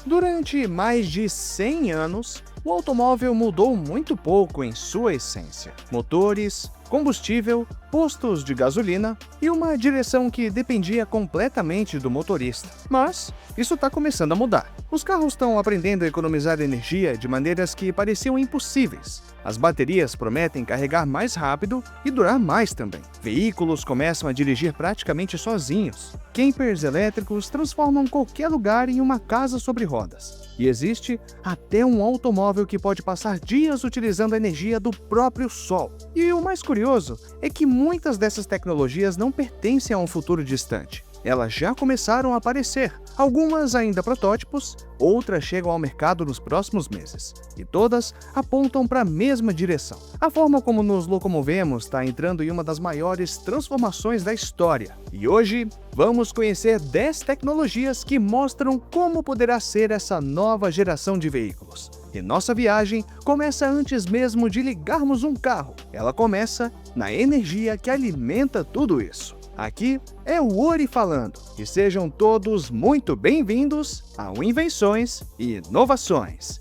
Durante mais de 100 anos, o automóvel mudou muito pouco em sua essência. Motores, combustível, postos de gasolina e uma direção que dependia completamente do motorista. Mas isso está começando a mudar. Os carros estão aprendendo a economizar energia de maneiras que pareciam impossíveis. As baterias prometem carregar mais rápido e durar mais também. Veículos começam a dirigir praticamente sozinhos. Campers elétricos transformam qualquer lugar em uma casa sobre rodas. E existe até um automóvel que pode passar dias utilizando a energia do próprio sol. E o mais curioso é que muitas dessas tecnologias não pertencem a um futuro distante. Elas já começaram a aparecer, algumas ainda protótipos, outras chegam ao mercado nos próximos meses. E todas apontam para a mesma direção. A forma como nos locomovemos está entrando em uma das maiores transformações da história. E hoje vamos conhecer 10 tecnologias que mostram como poderá ser essa nova geração de veículos. E nossa viagem começa antes mesmo de ligarmos um carro. Ela começa na energia que alimenta tudo isso. Aqui é o Ori falando, e sejam todos muito bem-vindos ao Invenções e Inovações.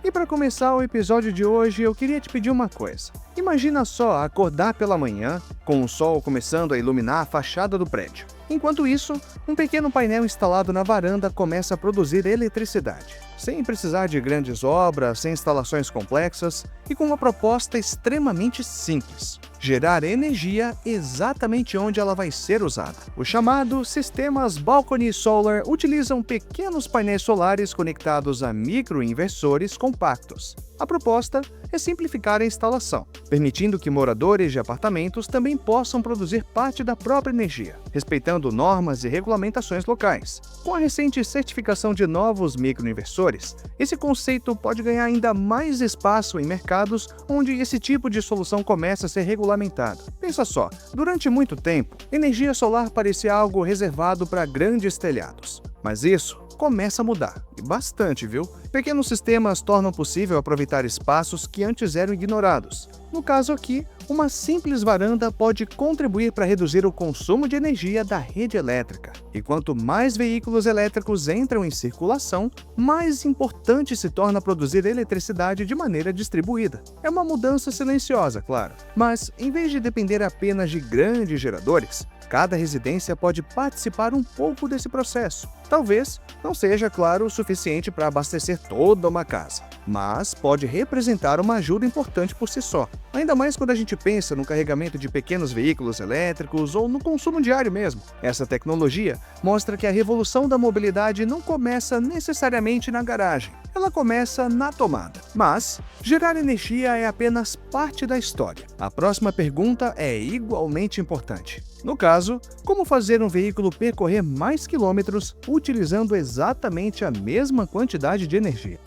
E para começar o episódio de hoje, eu queria te pedir uma coisa. Imagina só acordar pela manhã, com o sol começando a iluminar a fachada do prédio. Enquanto isso, um pequeno painel instalado na varanda começa a produzir eletricidade, sem precisar de grandes obras, sem instalações complexas e com uma proposta extremamente simples: gerar energia exatamente onde ela vai ser usada. Os chamados sistemas Balcony Solar utilizam pequenos painéis solares conectados a microinversores compactos. A proposta é simplificar a instalação, permitindo que moradores de apartamentos também possam produzir parte da própria energia, respeitando normas e regulamentações locais. Com a recente certificação de novos microinversores, esse conceito pode ganhar ainda mais espaço em mercados onde esse tipo de solução começa a ser regulamentado. Pensa só, durante muito tempo, energia solar parecia algo reservado para grandes telhados. Mas isso começa a mudar, e bastante, viu? Pequenos sistemas tornam possível aproveitar espaços que antes eram ignorados. No caso aqui, uma simples varanda pode contribuir para reduzir o consumo de energia da rede elétrica. E quanto mais veículos elétricos entram em circulação, mais importante se torna produzir eletricidade de maneira distribuída. É uma mudança silenciosa, claro, mas em vez de depender apenas de grandes geradores, cada residência pode participar um pouco desse processo. Talvez não seja, claro, o suficiente para abastecer toda uma casa, mas pode representar uma ajuda importante por si só. Ainda mais quando a gente pensa no carregamento de pequenos veículos elétricos ou no consumo diário mesmo. Essa tecnologia mostra que a revolução da mobilidade não começa necessariamente na garagem, ela começa na tomada. Mas gerar energia é apenas parte da história. A próxima pergunta é igualmente importante. No caso, como fazer um veículo percorrer mais quilômetros utilizando exatamente a mesma quantidade de energia?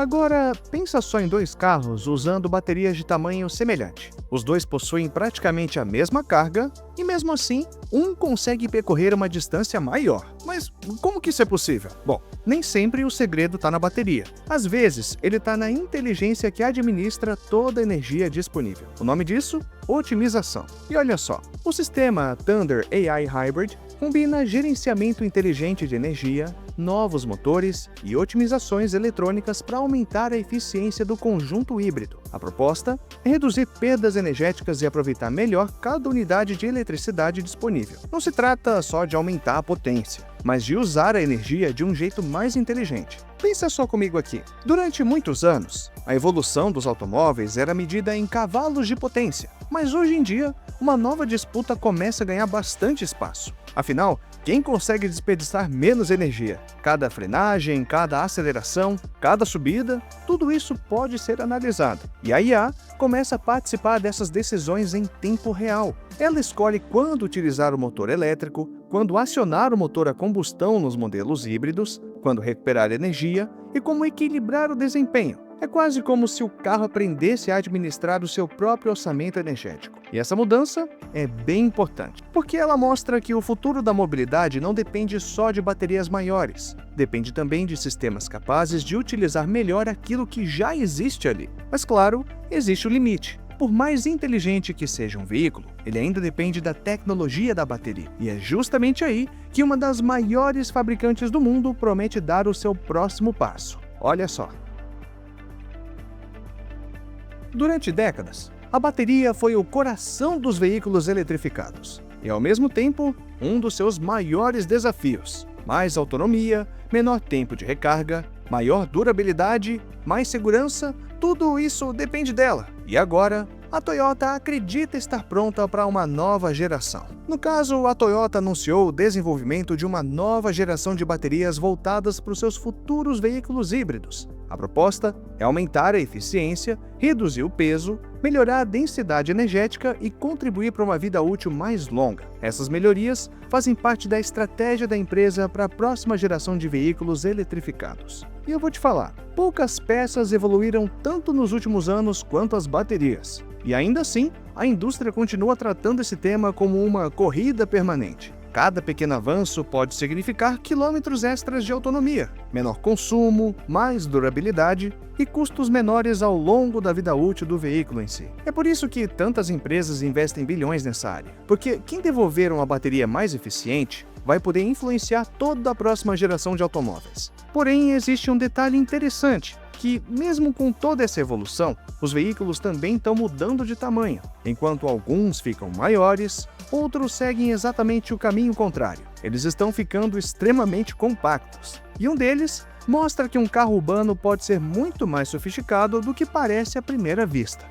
Agora, pensa só em dois carros usando baterias de tamanho semelhante. Os dois possuem praticamente a mesma carga e, mesmo assim, um consegue percorrer uma distância maior. Mas como que isso é possível? Bom, nem sempre o segredo está na bateria. Às vezes, ele está na inteligência que administra toda a energia disponível. O nome disso? Otimização. E olha só, o sistema Thunder AI Hybrid combina gerenciamento inteligente de energia, novos motores e otimizações eletrônicas para aumentar a eficiência do conjunto híbrido. A proposta é reduzir perdas energéticas e aproveitar melhor cada unidade de eletricidade disponível. Não se trata só de aumentar a potência, mas de usar a energia de um jeito mais inteligente. Pensa só comigo aqui. Durante muitos anos, a evolução dos automóveis era medida em cavalos de potência, mas hoje em dia, uma nova disputa começa a ganhar bastante espaço. Afinal, quem consegue desperdiçar menos energia? Cada frenagem, cada aceleração, cada subida, tudo isso pode ser analisado. E a IA começa a participar dessas decisões em tempo real. Ela escolhe quando utilizar o motor elétrico, quando acionar o motor a combustão nos modelos híbridos, quando recuperar energia e como equilibrar o desempenho. É quase como se o carro aprendesse a administrar o seu próprio orçamento energético. E essa mudança é bem importante, porque ela mostra que o futuro da mobilidade não depende só de baterias maiores, depende também de sistemas capazes de utilizar melhor aquilo que já existe ali. Mas claro, existe o limite. Por mais inteligente que seja um veículo, ele ainda depende da tecnologia da bateria. E é justamente aí que uma das maiores fabricantes do mundo promete dar o seu próximo passo. Olha só. Durante décadas, a bateria foi o coração dos veículos eletrificados e, ao mesmo tempo, um dos seus maiores desafios. Mais autonomia, menor tempo de recarga, maior durabilidade, mais segurança, tudo isso depende dela. E agora, a Toyota acredita estar pronta para uma nova geração. No caso, a Toyota anunciou o desenvolvimento de uma nova geração de baterias voltadas para os seus futuros veículos híbridos. A proposta é aumentar a eficiência, reduzir o peso, melhorar a densidade energética e contribuir para uma vida útil mais longa. Essas melhorias fazem parte da estratégia da empresa para a próxima geração de veículos eletrificados. E eu vou te falar, poucas peças evoluíram tanto nos últimos anos quanto as baterias. E ainda assim, a indústria continua tratando esse tema como uma corrida permanente. Cada pequeno avanço pode significar quilômetros extras de autonomia, menor consumo, mais durabilidade e custos menores ao longo da vida útil do veículo em si. É por isso que tantas empresas investem bilhões nessa área, porque quem desenvolver uma bateria mais eficiente vai poder influenciar toda a próxima geração de automóveis. Porém, existe um detalhe interessante, que, mesmo com toda essa evolução, os veículos também estão mudando de tamanho. Enquanto alguns ficam maiores, outros seguem exatamente o caminho contrário. Eles estão ficando extremamente compactos. E um deles mostra que um carro urbano pode ser muito mais sofisticado do que parece à primeira vista.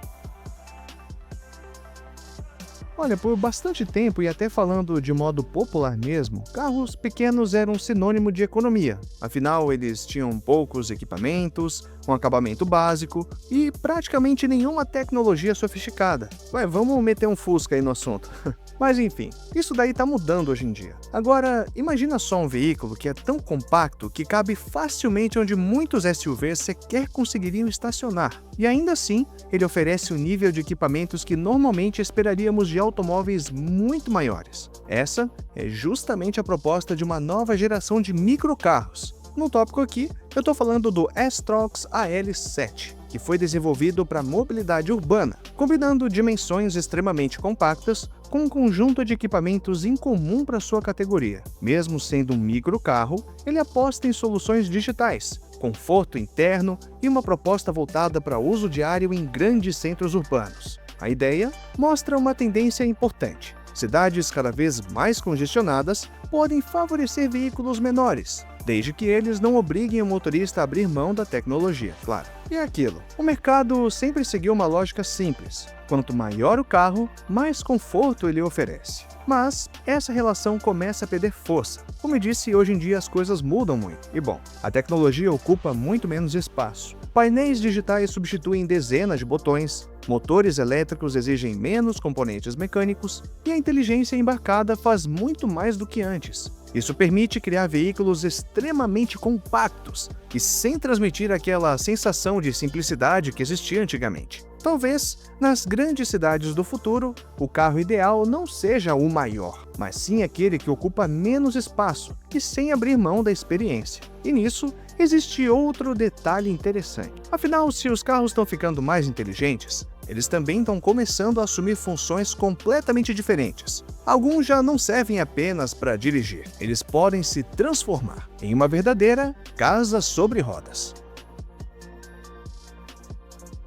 Olha, por bastante tempo, e até falando de modo popular mesmo, carros pequenos eram sinônimo de economia. Afinal, eles tinham poucos equipamentos, um acabamento básico e praticamente nenhuma tecnologia sofisticada. Vamos meter um Fusca aí no assunto. Mas enfim, isso daí tá mudando hoje em dia. Agora, imagina só um veículo que é tão compacto que cabe facilmente onde muitos SUVs sequer conseguiriam estacionar. E ainda assim, ele oferece um nível de equipamentos que normalmente esperaríamos de automóveis muito maiores. Essa é justamente a proposta de uma nova geração de microcarros. No tópico aqui, eu estou falando do S-Trox AL7, que foi desenvolvido para mobilidade urbana, combinando dimensões extremamente compactas com um conjunto de equipamentos incomum para sua categoria. Mesmo sendo um microcarro, ele aposta em soluções digitais, conforto interno e uma proposta voltada para uso diário em grandes centros urbanos. A ideia mostra uma tendência importante. Cidades cada vez mais congestionadas podem favorecer veículos menores, desde que eles não obriguem o motorista a abrir mão da tecnologia, claro. E é aquilo, o mercado sempre seguiu uma lógica simples. Quanto maior o carro, mais conforto ele oferece. Mas essa relação começa a perder força. Como eu disse, hoje em dia as coisas mudam muito. E bom, a tecnologia ocupa muito menos espaço. Painéis digitais substituem dezenas de botões, motores elétricos exigem menos componentes mecânicos e a inteligência embarcada faz muito mais do que antes. Isso permite criar veículos extremamente compactos e sem transmitir aquela sensação de simplicidade que existia antigamente. Talvez, nas grandes cidades do futuro, o carro ideal não seja o maior, mas sim aquele que ocupa menos espaço e sem abrir mão da experiência. E nisso, existe outro detalhe interessante. Afinal, se os carros estão ficando mais inteligentes, eles também estão começando a assumir funções completamente diferentes. Alguns já não servem apenas para dirigir, eles podem se transformar em uma verdadeira casa sobre rodas.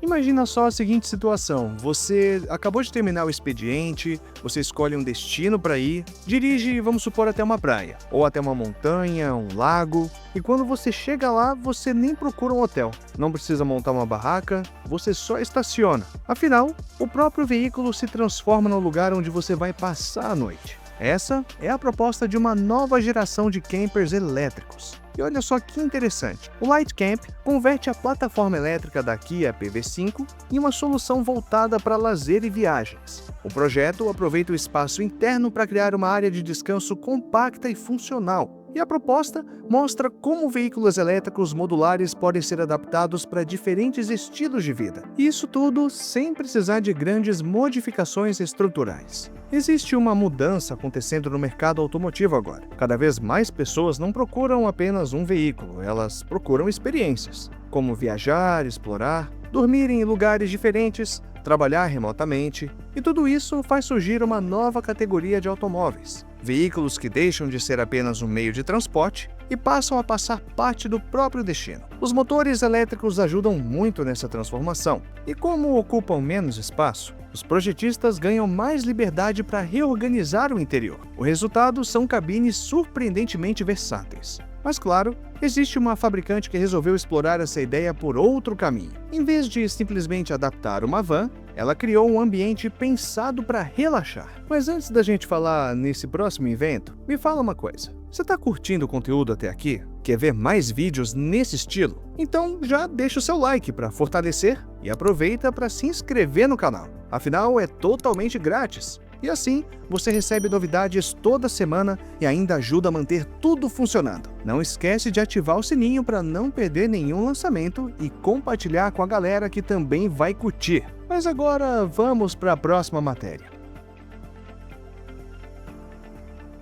Imagina só a seguinte situação, você acabou de terminar o expediente, você escolhe um destino para ir, dirige, vamos supor, até uma praia, ou até uma montanha, um lago, e quando você chega lá, você nem procura um hotel, não precisa montar uma barraca, você só estaciona. Afinal, o próprio veículo se transforma no lugar onde você vai passar a noite. Essa é a proposta de uma nova geração de campers elétricos. E olha só que interessante, o Light Camp converte a plataforma elétrica da Kia PV5 em uma solução voltada para lazer e viagens. O projeto aproveita o espaço interno para criar uma área de descanso compacta e funcional, E a proposta mostra como veículos elétricos modulares podem ser adaptados para diferentes estilos de vida. E isso tudo sem precisar de grandes modificações estruturais. Existe uma mudança acontecendo no mercado automotivo agora. Cada vez mais pessoas não procuram apenas um veículo, elas procuram experiências, como viajar, explorar, dormir em lugares diferentes, trabalhar remotamente, e tudo isso faz surgir uma nova categoria de automóveis. Veículos que deixam de ser apenas um meio de transporte e passam a passar parte do próprio destino. Os motores elétricos ajudam muito nessa transformação, e como ocupam menos espaço, os projetistas ganham mais liberdade para reorganizar o interior. O resultado são cabines surpreendentemente versáteis. Mas claro, existe uma fabricante que resolveu explorar essa ideia por outro caminho. Em vez de simplesmente adaptar uma van, ela criou um ambiente pensado para relaxar. Mas antes da gente falar nesse próximo evento, me fala uma coisa. Você está curtindo o conteúdo até aqui? Quer ver mais vídeos nesse estilo? Então já deixa o seu like para fortalecer e aproveita para se inscrever no canal. Afinal, é totalmente grátis. E assim, você recebe novidades toda semana e ainda ajuda a manter tudo funcionando. Não esquece de ativar o sininho para não perder nenhum lançamento e compartilhar com a galera que também vai curtir. Mas agora vamos para a próxima matéria.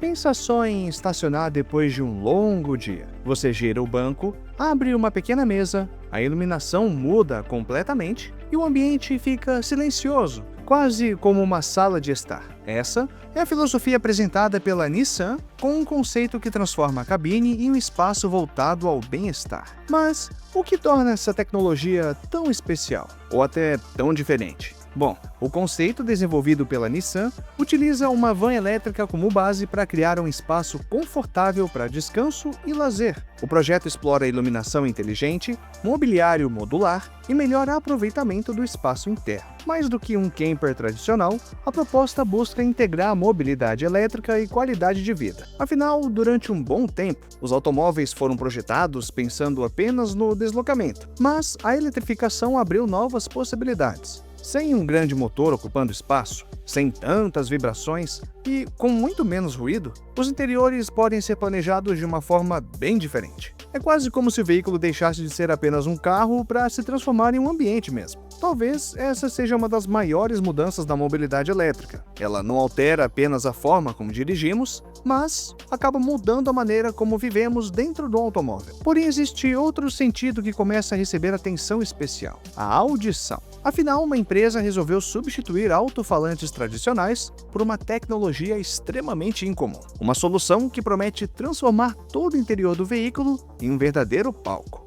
Pensa só em estacionar depois de um longo dia. Você gira o banco, abre uma pequena mesa, a iluminação muda completamente e o ambiente fica silencioso, quase como uma sala de estar. Essa é a filosofia apresentada pela Nissan com um conceito que transforma a cabine em um espaço voltado ao bem-estar. Mas o que torna essa tecnologia tão especial, ou até tão diferente? Bom, o conceito desenvolvido pela Nissan utiliza uma van elétrica como base para criar um espaço confortável para descanso e lazer. O projeto explora iluminação inteligente, mobiliário modular e melhor aproveitamento do espaço interno. Mais do que um camper tradicional, a proposta busca integrar mobilidade elétrica e qualidade de vida. Afinal, durante um bom tempo, os automóveis foram projetados pensando apenas no deslocamento, mas a eletrificação abriu novas possibilidades. Sem um grande motor ocupando espaço, sem tantas vibrações e com muito menos ruído, os interiores podem ser planejados de uma forma bem diferente. É quase como se o veículo deixasse de ser apenas um carro para se transformar em um ambiente mesmo. Talvez essa seja uma das maiores mudanças da mobilidade elétrica. Ela não altera apenas a forma como dirigimos, mas acaba mudando a maneira como vivemos dentro do automóvel. Porém, existe outro sentido que começa a receber atenção especial: a audição. Afinal, uma empresa resolveu substituir alto-falantes tradicionais por uma tecnologia extremamente incomum. Uma solução que promete transformar todo o interior do veículo em um verdadeiro palco.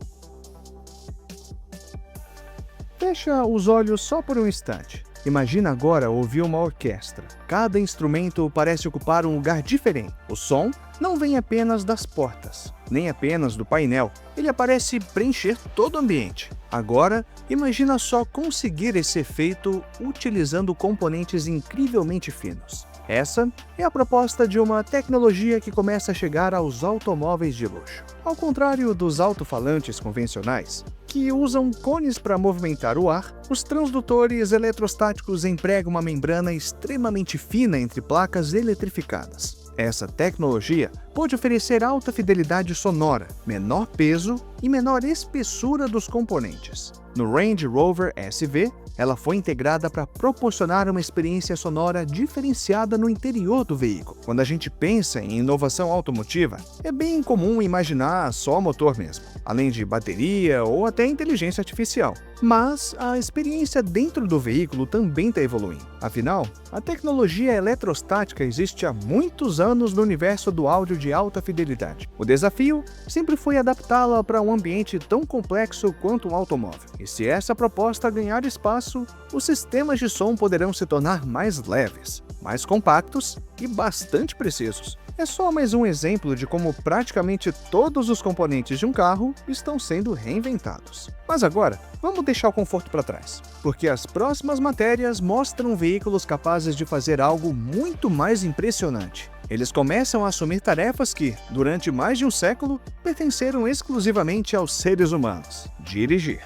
Fecha os olhos só por um instante. Imagina agora ouvir uma orquestra. Cada instrumento parece ocupar um lugar diferente. O som não vem apenas das portas, nem apenas do painel. Ele parece preencher todo o ambiente. Agora, imagina só conseguir esse efeito utilizando componentes incrivelmente finos. Essa é a proposta de uma tecnologia que começa a chegar aos automóveis de luxo. Ao contrário dos alto-falantes convencionais, que usam cones para movimentar o ar, os transdutores eletrostáticos empregam uma membrana extremamente fina entre placas eletrificadas. Essa tecnologia pode oferecer alta fidelidade sonora, menor peso e menor espessura dos componentes. No Range Rover SV, ela foi integrada para proporcionar uma experiência sonora diferenciada no interior do veículo. Quando a gente pensa em inovação automotiva, é bem comum imaginar só motor mesmo, além de bateria ou até inteligência artificial. Mas a experiência dentro do veículo também está evoluindo. Afinal, a tecnologia eletrostática existe há muitos anos no universo do áudio de alta fidelidade. O desafio sempre foi adaptá-la para um ambiente tão complexo quanto um automóvel. E se essa proposta ganhar espaço, os sistemas de som poderão se tornar mais leves, mais compactos e bastante precisos. É só mais um exemplo de como praticamente todos os componentes de um carro estão sendo reinventados. Mas agora, vamos deixar o conforto para trás, porque as próximas matérias mostram veículos capazes de fazer algo muito mais impressionante. Eles começam a assumir tarefas que, durante mais de um século, pertenceram exclusivamente aos seres humanos: dirigir.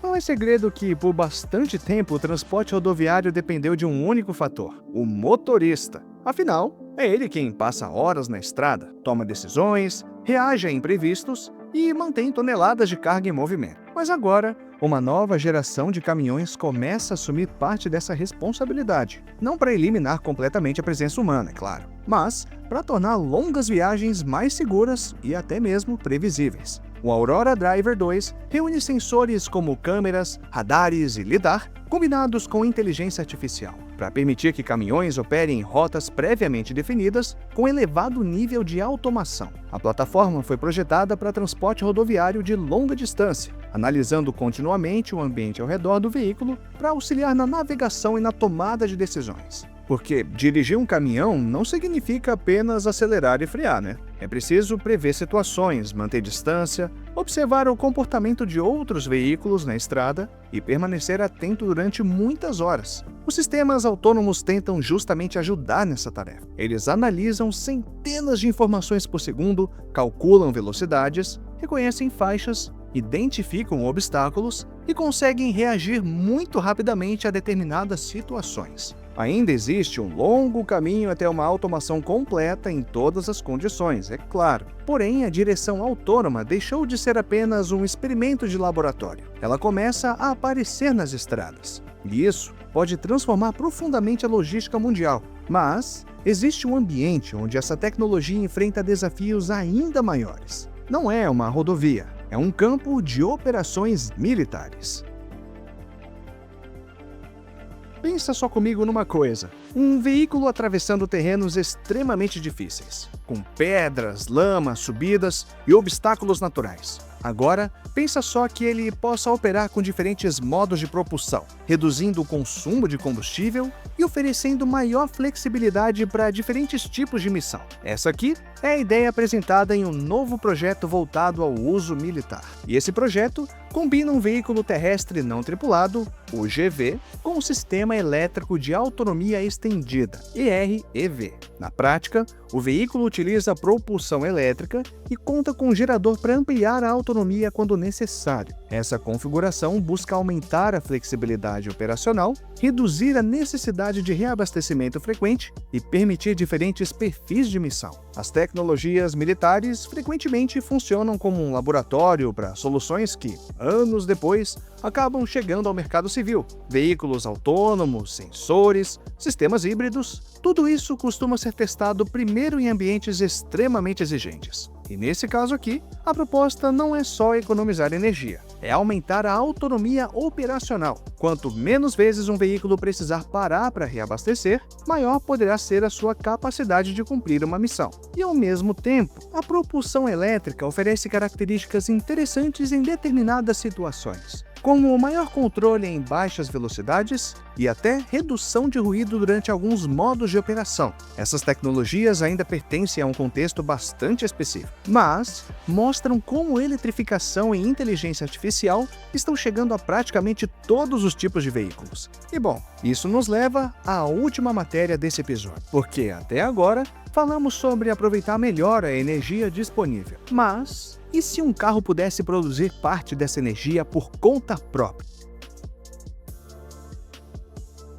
Não é segredo que, por bastante tempo, o transporte rodoviário dependeu de um único fator: o motorista. Afinal, é ele quem passa horas na estrada, toma decisões, reage a imprevistos e mantém toneladas de carga em movimento. Mas agora, uma nova geração de caminhões começa a assumir parte dessa responsabilidade. Não para eliminar completamente a presença humana, é claro, mas para tornar longas viagens mais seguras e até mesmo previsíveis. O Aurora Driver 2 reúne sensores como câmeras, radares e lidar, combinados com inteligência artificial, para permitir que caminhões operem em rotas previamente definidas com elevado nível de automação. A plataforma foi projetada para transporte rodoviário de longa distância, analisando continuamente o ambiente ao redor do veículo para auxiliar na navegação e na tomada de decisões. Porque dirigir um caminhão não significa apenas acelerar e frear, né? É preciso prever situações, manter distância, observar o comportamento de outros veículos na estrada e permanecer atento durante muitas horas. Os sistemas autônomos tentam justamente ajudar nessa tarefa. Eles analisam centenas de informações por segundo, calculam velocidades, reconhecem faixas, identificam obstáculos e conseguem reagir muito rapidamente a determinadas situações. Ainda existe um longo caminho até uma automação completa em todas as condições, é claro. Porém, a direção autônoma deixou de ser apenas um experimento de laboratório. Ela começa a aparecer nas estradas. E isso pode transformar profundamente a logística mundial. Mas existe um ambiente onde essa tecnologia enfrenta desafios ainda maiores. Não é uma rodovia, é um campo de operações militares. Pensa só comigo numa coisa: um veículo atravessando terrenos extremamente difíceis, com pedras, lama, subidas e obstáculos naturais. Agora, pensa só que ele possa operar com diferentes modos de propulsão, reduzindo o consumo de combustível e oferecendo maior flexibilidade para diferentes tipos de missão. Essa aqui é a ideia apresentada em um novo projeto voltado ao uso militar. E esse projeto combina um veículo terrestre não tripulado, o GV, com um sistema elétrico de autonomia estendida, EREV. Na prática, o veículo utiliza propulsão elétrica e conta com um gerador para ampliar a autonomia quando necessário. Essa configuração busca aumentar a flexibilidade operacional, reduzir a necessidade de reabastecimento frequente e permitir diferentes perfis de missão. As tecnologias militares frequentemente funcionam como um laboratório para soluções que, anos depois, acabam chegando ao mercado civil. Veículos autônomos, sensores, sistemas híbridos, tudo isso costuma ser testado primeiro em ambientes extremamente exigentes. E nesse caso aqui, a proposta não é só economizar energia, é aumentar a autonomia operacional. Quanto menos vezes um veículo precisar parar para reabastecer, maior poderá ser a sua capacidade de cumprir uma missão. E ao mesmo tempo, a propulsão elétrica oferece características interessantes em determinadas situações, como maior controle em baixas velocidades e até redução de ruído durante alguns modos de operação. Essas tecnologias ainda pertencem a um contexto bastante específico, mas mostram como eletrificação e inteligência artificial estão chegando a praticamente todos os tipos de veículos. E bom, isso nos leva à última matéria desse episódio, porque até agora falamos sobre aproveitar melhor a energia disponível. Mas e se um carro pudesse produzir parte dessa energia por conta própria?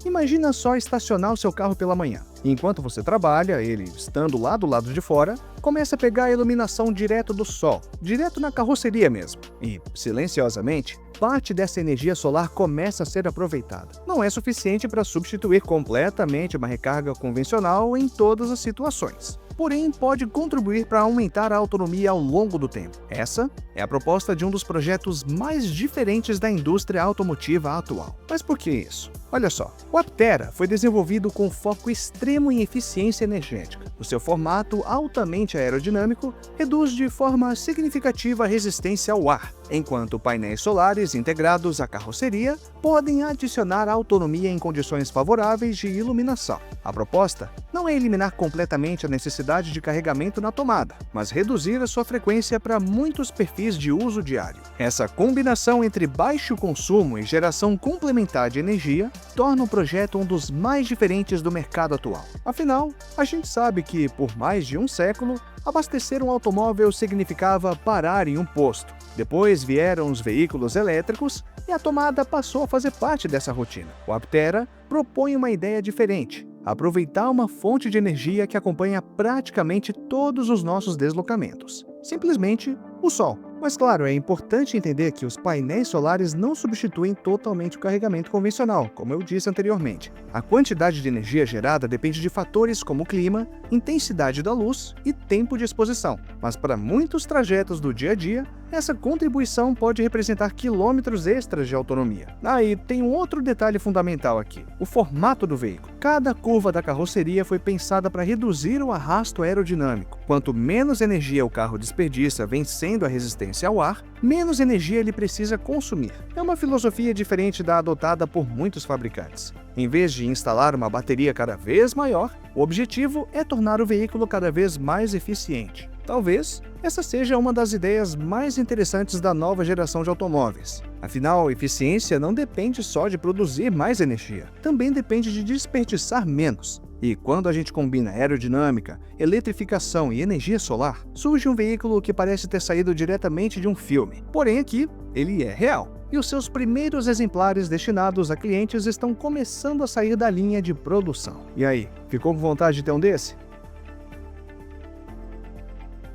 Imagina só estacionar o seu carro pela manhã. Enquanto você trabalha, ele, estando lá do lado de fora, começa a pegar a iluminação direto do sol, direto na carroceria mesmo. E, silenciosamente, parte dessa energia solar começa a ser aproveitada. Não é suficiente para substituir completamente uma recarga convencional em todas as situações, porém pode contribuir para aumentar a autonomia ao longo do tempo. Essa é a proposta de um dos projetos mais diferentes da indústria automotiva atual. Mas por que isso? Olha só, o Aptera foi desenvolvido com foco extremo em eficiência energética. O seu formato altamente aerodinâmico reduz de forma significativa a resistência ao ar, enquanto painéis solares integrados à carroceria podem adicionar autonomia em condições favoráveis de iluminação. A proposta não é eliminar completamente a necessidade de carregamento na tomada, mas reduzir a sua frequência para muitos perfis de uso diário. Essa combinação entre baixo consumo e geração complementar de energia torna o projeto um dos mais diferentes do mercado atual. Afinal, a gente sabe que, por mais de um século, abastecer um automóvel significava parar em um posto. Depois vieram os veículos elétricos e a tomada passou a fazer parte dessa rotina. O Aptera propõe uma ideia diferente: aproveitar uma fonte de energia que acompanha praticamente todos os nossos deslocamentos. Simplesmente o Sol. Mas claro, é importante entender que os painéis solares não substituem totalmente o carregamento convencional, como eu disse anteriormente. A quantidade de energia gerada depende de fatores como clima, intensidade da luz e tempo de exposição. Mas para muitos trajetos do dia a dia, essa contribuição pode representar quilômetros extras de autonomia. E tem um outro detalhe fundamental aqui: o formato do veículo. Cada curva da carroceria foi pensada para reduzir o arrasto aerodinâmico. Quanto menos energia o carro desperdiça vencendo a resistência ao ar, menos energia ele precisa consumir. É uma filosofia diferente da adotada por muitos fabricantes. Em vez de instalar uma bateria cada vez maior, o objetivo é tornar o veículo cada vez mais eficiente. Talvez essa seja uma das ideias mais interessantes da nova geração de automóveis. Afinal, eficiência não depende só de produzir mais energia, também depende de desperdiçar menos. E quando a gente combina aerodinâmica, eletrificação e energia solar, surge um veículo que parece ter saído diretamente de um filme. Porém aqui, ele é real. E os seus primeiros exemplares destinados a clientes estão começando a sair da linha de produção. E aí, ficou com vontade de ter um desse?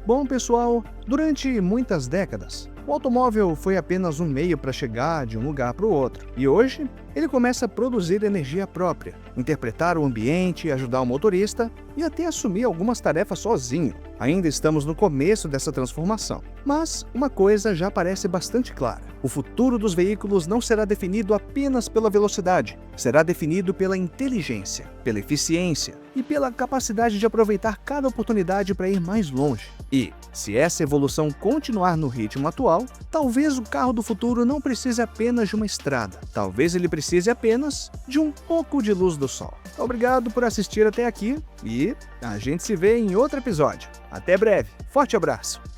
Bom, pessoal, durante muitas décadas, o automóvel foi apenas um meio para chegar de um lugar para o outro. E hoje, ele começa a produzir energia própria, interpretar o ambiente, ajudar o motorista e até assumir algumas tarefas sozinho. Ainda estamos no começo dessa transformação. Mas uma coisa já parece bastante clara: o futuro dos veículos não será definido apenas pela velocidade, será definido pela inteligência, pela eficiência e pela capacidade de aproveitar cada oportunidade para ir mais longe. E, se essa evolução continuar no ritmo atual, talvez o carro do futuro não precise apenas de uma estrada, talvez ele precise apenas de um pouco de luz do sol. Obrigado por assistir até aqui e a gente se vê em outro episódio. Até breve, forte abraço!